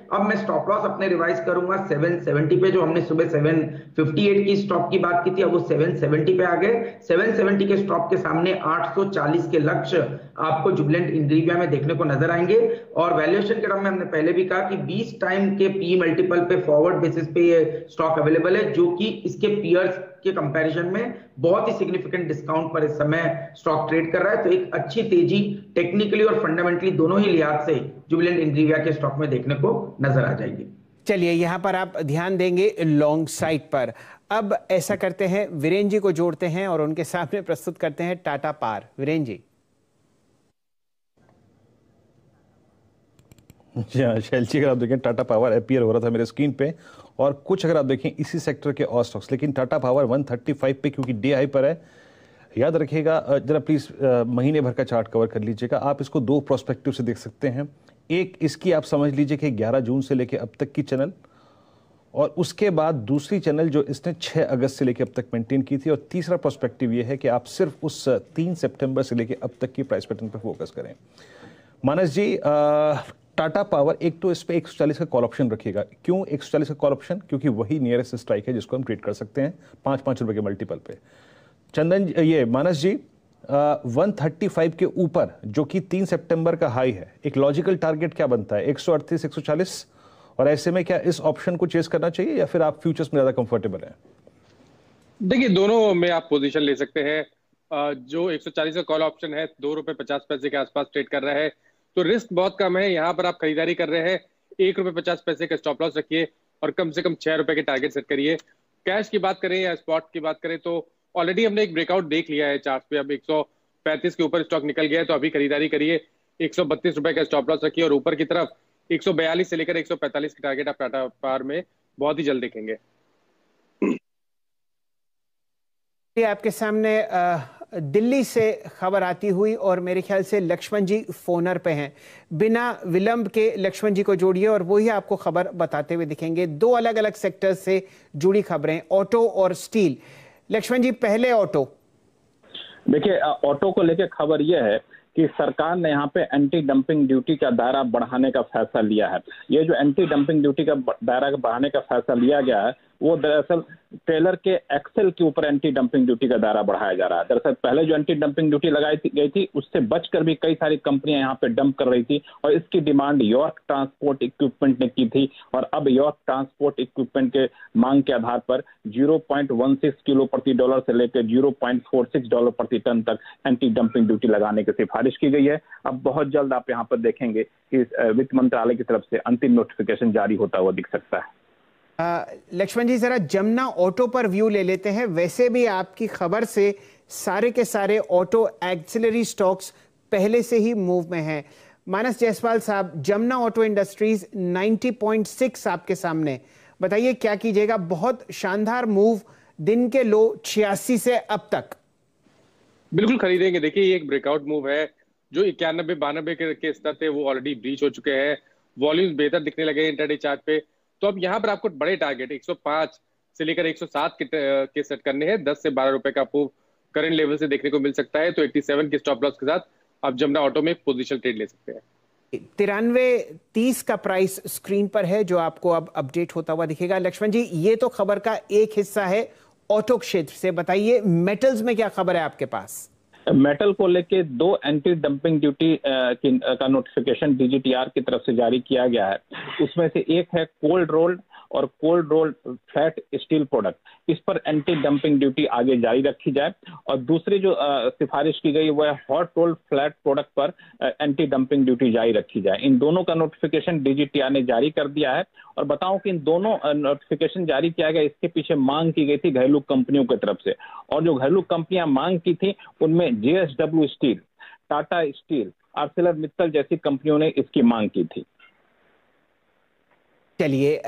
अब मैं stop loss अपने रिवाइज करूंगा 770 पे, जो हमने सुबह 758 की स्टॉप की बात की थी, अब वो 770 पे आ गए। 770 के स्टॉप के सामने 840 के लक्ष्य आपको जुबिलेंट इंग्रेविया में देखने को नजर आएंगे। और वैल्यूएशन के टर्म में हमने पहले भी कहा कि 20 टाइम के पी मल्टीपल पे फॉरवर्ड बेसिस पे ये स्टॉक अवेलेबल है, जो कि इसके पीयर्स के कंपैरिजन में बहुत ही सिग्निफिकेंट डिस्काउंट पर इस समय स्टॉक ट्रेड कर रहा है। तो एक अच्छी तेजी टेक्निकली और फंडामेंटली दोनों ही लिहाज से जुबिलेंट इंग्रेविया के स्टॉक में देखने को नजर आ जाएगी। चलिए, यहां पर आप ध्यान देंगे लॉन्ग साइड पर। अब ऐसा करते हैं, वीरेन जी को जोड़ते हैं और उनके सामने प्रस्तुत करते हैं टाटा पावर। वीरेन जी। जी हाँ शैलची, अगर आप देखें टाटा पावर अपीयर हो रहा था मेरे स्क्रीन पे, और कुछ अगर आप देखें इसी सेक्टर के और स्टॉक्स, लेकिन टाटा पावर 135 पे क्योंकि डे हाई पर है। याद रखिएगा, जरा प्लीज महीने भर का चार्ट कवर कर लीजिएगा। आप इसको दो प्रोस्पेक्टिव से देख सकते हैं। एक इसकी आप समझ लीजिए कि 11 जून से लेकर अब तक की चैनल, और उसके बाद दूसरी चैनल जो इसने 6 अगस्त से लेकर अब तक मेंटेन की थी, और तीसरा प्रोस्पेक्टिव ये है कि आप सिर्फ उस 3 सितंबर से लेकर अब तक की प्राइस पैटर्न पर फोकस करें। मानस जी, टाटा पावर, एक तो इस पे 140 का कॉल ऑप्शन रखिएगा। क्यों 140 का कॉल ऑप्शन? क्योंकि वही नियरेस्ट स्ट्राइक है जिसको हम ट्रेड कर सकते हैं 5-5 रुपए के मल्टीपल पे। चंदन, ये मानस जी, 135 के ऊपर जो कि 3 सितंबर का हाई है, एक लॉजिकल टारगेट क्या बनता है? 138, 140। और ऐसे में क्या इस ऑप्शन को चेस करना चाहिए या फिर आप फ्यूचर्स में ज्यादा कंफर्टेबल हैं? देखिए, दोनों में आप पोजीशन ले सकते हैं। जो 140 का कॉल ऑप्शन है 2 रुपए 50 पैसे के आसपास ट्रेड कर रहा है, तो रिस्क बहुत कम है। यहाँ पर आप खरीदारी कर रहे हैं, 1 रुपए 50 पैसे का स्टॉप लॉस रखिए और कम से कम 6 रुपए के टारगेट सेट करिए। कैश की बात करें या स्पॉट की बात करें, तो ऑलरेडी हमने एक ब्रेकआउट देख लिया है चार्ट पे। अब 135 के ऊपर स्टॉक निकल गया है, तो अभी खरीदारी करिए। 132 रुपए का स्टॉप लॉस रखिए और ऊपर की तरफ 142 से लेकर 145 के टारगेट आप टाटा पावर में बहुत ही जल्द देखेंगे। आपके सामने दिल्ली से खबर आती हुई, और मेरे ख्याल से लक्ष्मण जी फोनर पे हैं। बिना विलंब के लक्ष्मण जी को जोड़िए और वही आपको खबर बताते हुए दिखेंगे। दो अलग अलग सेक्टर्स से जुड़ी खबरें, ऑटो और स्टील। लक्ष्मण जी, पहले ऑटो। देखिए, ऑटो को लेकर खबर यह है कि सरकार ने यहाँ पे एंटी डंपिंग ड्यूटी का दायरा बढ़ाने का फैसला लिया है। ये जो एंटी डंपिंग ड्यूटी का दायरा बढ़ाने का फैसला लिया गया है, वो दरअसल ट्रेलर के एक्सेल के ऊपर एंटी डंपिंग ड्यूटी का दायरा बढ़ाया जा रहा है। दरअसल पहले जो एंटी डंपिंग ड्यूटी लगाई गई थी, उससे बचकर भी कई सारी कंपनियां यहाँ पे डंप कर रही थी, और इसकी डिमांड यॉर्क ट्रांसपोर्ट इक्विपमेंट ने की थी। और अब यॉर्क ट्रांसपोर्ट इक्विपमेंट के मांग के आधार पर 0.16 किलो प्रति डॉलर से लेकर 0.46 डॉलर प्रति टन तक एंटी डंपिंग ड्यूटी लगाने की सिफारिश की गई है। अब बहुत जल्द आप यहाँ पर देखेंगे कि वित्त मंत्रालय की तरफ से अंतिम नोटिफिकेशन जारी होता हुआ दिख सकता है। लक्ष्मण जी, जरा जमुना ऑटो पर व्यू ले लेते हैं। वैसे भी आपकी खबर से सारे के सारे ऑटो एक्सिलरी स्टॉक्स पहले से ही मूव में हैं। मानस जायसवाल साहब, जमुना ऑटो इंडस्ट्रीज 90.6 आपके सामने, बताइए क्या कीजिएगा? बहुत शानदार मूव, दिन के लो 86 से अब तक। बिल्कुल खरीदेंगे। देखिए, ये एक ब्रेकआउट मूव है। जो 91-92 के स्तर थे वो ऑलरेडी ब्रीच हो चुके हैं। वॉल्यूम्स बेहतर दिखने लगे इंटरडे चार्ट पे। तो अब यहाँ पर आपको बड़े टारगेट 105 से लेकर 107 के सेट करने हैं। 10 से 12 रुपए का मूव करंट लेवल से देखने को मिल सकता है। तो 87 के स्टॉप लॉस के साथ आप जमुना ऑटो में पोजीशन ट्रेड ले सकते हैं। 93.30 का प्राइस स्क्रीन पर है, जो आपको अब अपडेट होता हुआ दिखेगा। लक्ष्मण जी, ये तो खबर का एक हिस्सा है ऑटो क्षेत्र से। बताइए मेटल्स में क्या खबर है आपके पास? मेटल को लेके 2 एंटी डंपिंग ड्यूटी का नोटिफिकेशन डीजीटीआर की तरफ से जारी किया गया है। उसमें से एक है कोल्ड रोल्ड और cold rolled flat steel product. इस पर एंटी डंपिंग ड्यूटी आगे जारी रखी जाए। और दूसरी जो सिफारिश की गई वो है हॉट रोल्ड फ्लैट प्रोडक्ट पर एंटी डंपिंग ड्यूटी जारी रखी जाए। इन दोनों का नोटिफिकेशन डीजीटीआर ने जारी कर दिया है। और बताऊं कि इन दोनों नोटिफिकेशन जारी किया गया, इसके पीछे मांग की गई थी घरेलू कंपनियों की तरफ से। और जो घरेलू कंपनियां मांग की थी उनमें JSW steel, Tata steel, Arcelor Mittal जैसी कंपनियों ने इसकी मांग की थी। चलिए,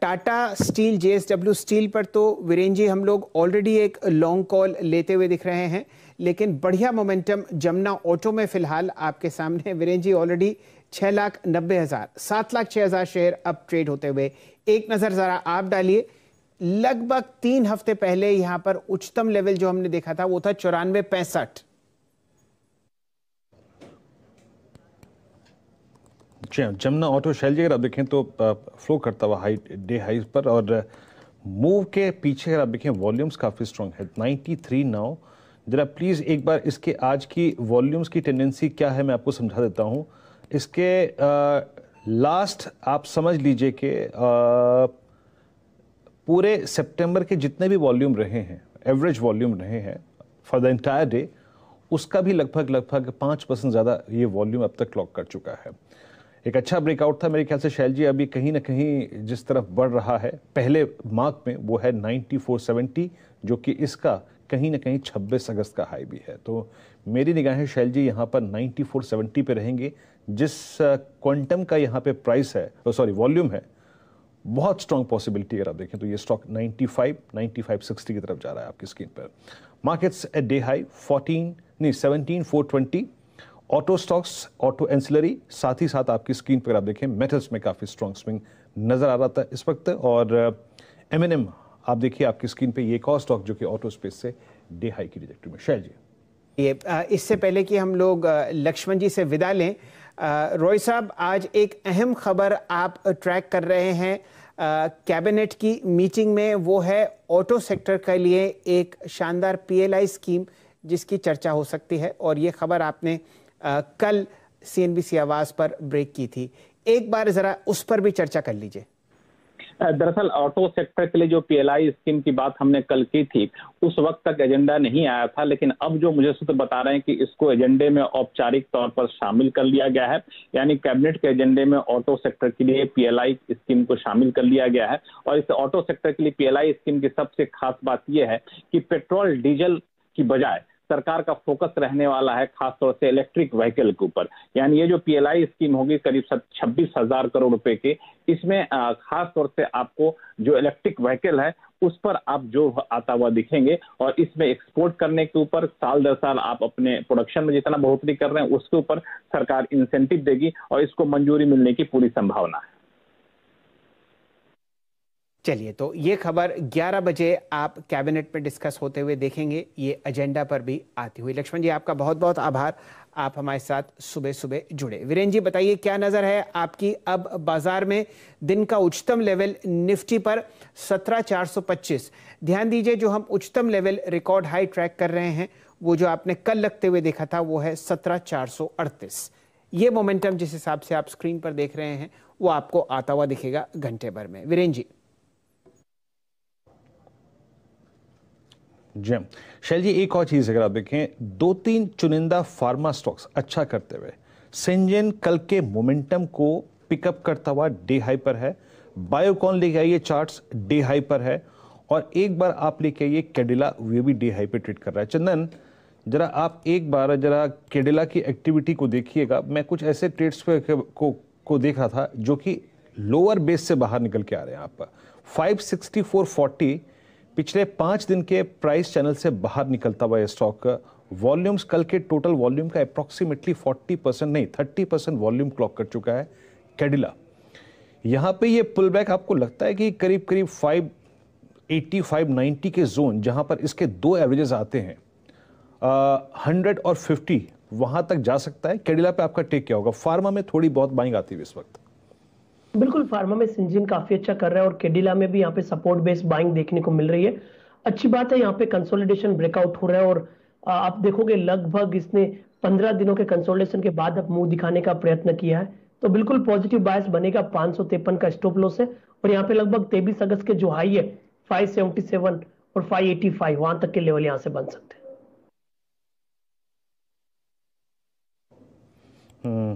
टाटा स्टील, जेएसडब्ल्यू स्टील पर तो वीरेन जी हम लोग ऑलरेडी एक लॉन्ग कॉल लेते हुए दिख रहे हैं, लेकिन बढ़िया मोमेंटम जमुना ऑटो में फिलहाल आपके सामने। वीरेन जी, ऑलरेडी 6,90,000, 7,06,000 शेयर अब ट्रेड होते हुए। एक नजर जरा आप डालिए, लगभग 3 हफ्ते पहले यहां पर उच्चतम लेवल जो हमने देखा था वो था 94.65। जमुना ऑटो शैल जी अगर आप देखें तो फ्लो करता हुआ हाई डे हाई पर, और मूव के पीछे अगर आप देखें वॉल्यूम्स काफ़ी स्ट्रॉन्ग है 93 नाउ। जरा प्लीज़ एक बार इसके आज की वॉल्यूम्स की टेंडेंसी क्या है मैं आपको समझा देता हूँ। इसके लास्ट आप समझ लीजिए कि पूरे सितंबर के जितने भी वॉल्यूम रहे हैं, एवरेज वॉल्यूम रहे हैं फॉर द एंटायर डे, उसका भी लगभग 5% ज़्यादा ये वॉल्यूम अब तक क्लॉक कर चुका है। एक अच्छा ब्रेकआउट था मेरे ख्याल से शैल जी, अभी कहीं ना कहीं जिस तरफ बढ़ रहा है पहले मार्क में वो है 9470, जो कि इसका कहीं ना कहीं 26 अगस्त का हाई भी है। तो मेरी निगाहें शैल जी यहाँ पर 9470 पे रहेंगे। जिस क्वांटम का यहाँ पे प्राइस है, सॉरी वॉल्यूम है, बहुत स्ट्रॉन्ग पॉसिबिलिटी अगर आप देखें तो ये स्टॉक 9560 की तरफ जा रहा है आपकी स्क्रीन पर। Markets at day high 17420। Auto stocks, auto ancillary, साथ ही साथ आपकी स्क्रीन पर आप देखें मेटल्स में काफ़ी स्ट्रॉन्ग स्विंग नज़र आ रहा था इस वक्त। और M&M आप देखिए आपकी स्क्रीन पे, ये एक और स्टॉक जो कि ऑटो स्पेस से डे हाई की ट्रैजेक्टरी में। शैल जी, ये इससे पहले कि हम लोग लक्ष्मण जी से विदा लें, रॉय साहब आज एक अहम खबर आप ट्रैक कर रहे हैं कैबिनेट की मीटिंग में, वो है ऑटो सेक्टर के लिए एक शानदार PLI स्कीम जिसकी चर्चा हो सकती है, और ये खबर आपने कल CNBC आवाज पर ब्रेक की थी। एक बार जरा उस पर भी चर्चा कर लीजिए। दरअसल ऑटो सेक्टर के लिए जो PLI स्कीम की बात हमने कल की थी, उस वक्त तक एजेंडा नहीं आया था, लेकिन अब जो मुझे सूत्र बता रहे हैं कि इसको एजेंडे में औपचारिक तौर पर शामिल कर लिया गया है। यानी कैबिनेट के एजेंडे में ऑटो सेक्टर के लिए PLI स्कीम को शामिल कर लिया गया है। और इस ऑटो सेक्टर के लिए PLI स्कीम की सबसे खास बात यह है कि पेट्रोल डीजल की बजाय सरकार का फोकस रहने वाला है खासतौर से इलेक्ट्रिक व्हीकल के ऊपर। यानी ये जो PLI स्कीम होगी करीब 26,000 करोड़ रुपए के, इसमें खास तौर से आपको जो इलेक्ट्रिक व्हीकल है उस पर आप जो आता हुआ दिखेंगे, और इसमें एक्सपोर्ट करने के ऊपर साल दर साल आप अपने प्रोडक्शन में जितना बढ़ोतरी कर रहे हैं उसके ऊपर सरकार इंसेंटिव देगी, और इसको मंजूरी मिलने की पूरी संभावना है। चलिए, तो ये खबर 11 बजे आप कैबिनेट में डिस्कस होते हुए देखेंगे, ये एजेंडा पर भी आती हुई। लक्ष्मण जी, आपका बहुत बहुत आभार, आप हमारे साथ सुबह सुबह जुड़े। वीरेंद्र जी, बताइए क्या नजर है आपकी अब बाजार में? दिन का उच्चतम लेवल निफ्टी पर 17,425। ध्यान दीजिए, जो हम उच्चतम लेवल रिकॉर्ड हाई ट्रैक कर रहे हैं वो जो आपने कल लगते हुए देखा था वो है 17,438। ये मोमेंटम जिस हिसाब से आप स्क्रीन पर देख रहे हैं वो आपको आता हुआ दिखेगा घंटे भर में। वीरेंद्र जी। जी शैल जी, एक और चीज़ अगर आप देखें, 2-3 चुनिंदा फार्मा स्टॉक्स अच्छा करते हुए, सिंजेन कल के मोमेंटम को पिकअप करता हुआ डे हाई पर है। बायोकॉन लेके आइए, चार्ट्स डे हाई पर है। और एक बार आप लेके आइए कैडिला, वो भी डे हाई पे ट्रेड कर रहा है। चंदन, जरा आप एक बार जरा कैडिला की एक्टिविटी को देखिएगा। मैं कुछ ऐसे ट्रेड्स पे को देख रहा था जो कि लोअर बेस से बाहर निकल के आ रहे हैं। आप 564.40 पिछले 5 दिन के प्राइस चैनल से बाहर निकलता हुआ ये स्टॉक, वॉल्यूम्स कल के टोटल वॉल्यूम का अप्रॉक्सीमेटली 40% नहीं 30% वॉल्यूम क्लॉक कर चुका है कैडिला। यहां पे ये पुल बैक आपको लगता है कि करीब 580 590 के जोन, जहां पर इसके दो एवरेजेस आते हैं 100 और 50, वहां तक जा सकता है। कैडिला पे आपका टेक क्या होगा? फार्मा में थोड़ी बहुत बाइंग आती है इस वक्त। बिल्कुल, फार्मा में सिंजीन काफी अच्छा कर रहा है और कैडिला में भी यहाँ पे सपोर्ट बेस्ड बाइंग देखने को मिल रही है। अच्छी बात है, यहाँ पे कंसोलिडेशन ब्रेकआउट हो रहा है और आप देखोगे लगभग इसने 15 दिनों के कंसोलिडेशन के बाद अब मुंह दिखाने का प्रयत्न किया है, तो बिल्कुल पॉजिटिव बायस बनेगा। 553 का स्टॉप लॉस है और यहाँ पे लगभग 23 अगस्त के जो हाई है 577 और 585 वहां तक के लेवल यहाँ से बन सकते हैं।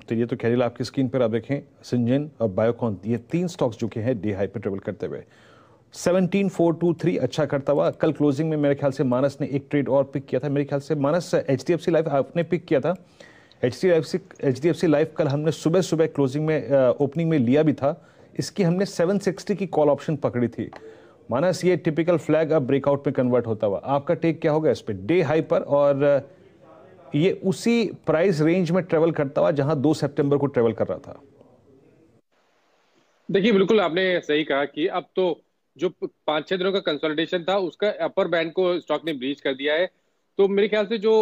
तो ये तो कैडिला आपकी स्क्रीन पर आप देखें, सिंजेन और बायोकॉन, ये 3 स्टॉक्स जो कि हैं डे हाई पे ट्रेवल करते हुए। 17,423 अच्छा करता हुआ। कल क्लोजिंग में मेरे ख्याल से मानस ने एक ट्रेड और पिक किया था। मेरे ख्याल से मानस HDFC लाइफ आपने पिक किया था। HDFC लाइफ कल हमने सुबह सुबह क्लोजिंग में ओपनिंग में लिया भी था। इसकी हमने 760 की कॉल ऑप्शन पकड़ी थी। मानस, ये टिपिकल फ्लैग अब ब्रेकआउट में कन्वर्ट होता हुआ, आपका टेक क्या होगा इस पर? डे हाई पर और ये उसी प्राइस रेंज में ट्रेवल करता हुआ जहां 2 सितंबर को ट्रेवल कर रहा था। देखिए, बिल्कुल आपने सही कहा कि अब तो जो 5-6 दिनों का कंसोलिडेशन था उसका अपर बैंड को स्टॉक ने ब्रीच कर दिया है। तो मेरे ख्याल से जो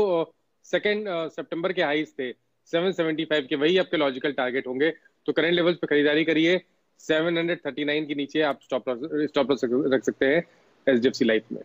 2 सितंबर के हाईज थे 775 के, वही आपके लॉजिकल टारगेट होंगे। तो करंट लेवल्स पे खरीदारी करिए। 739 के नीचे आप स्टॉप लॉस रख सकते हैं एचडीएफसी लाइफ में।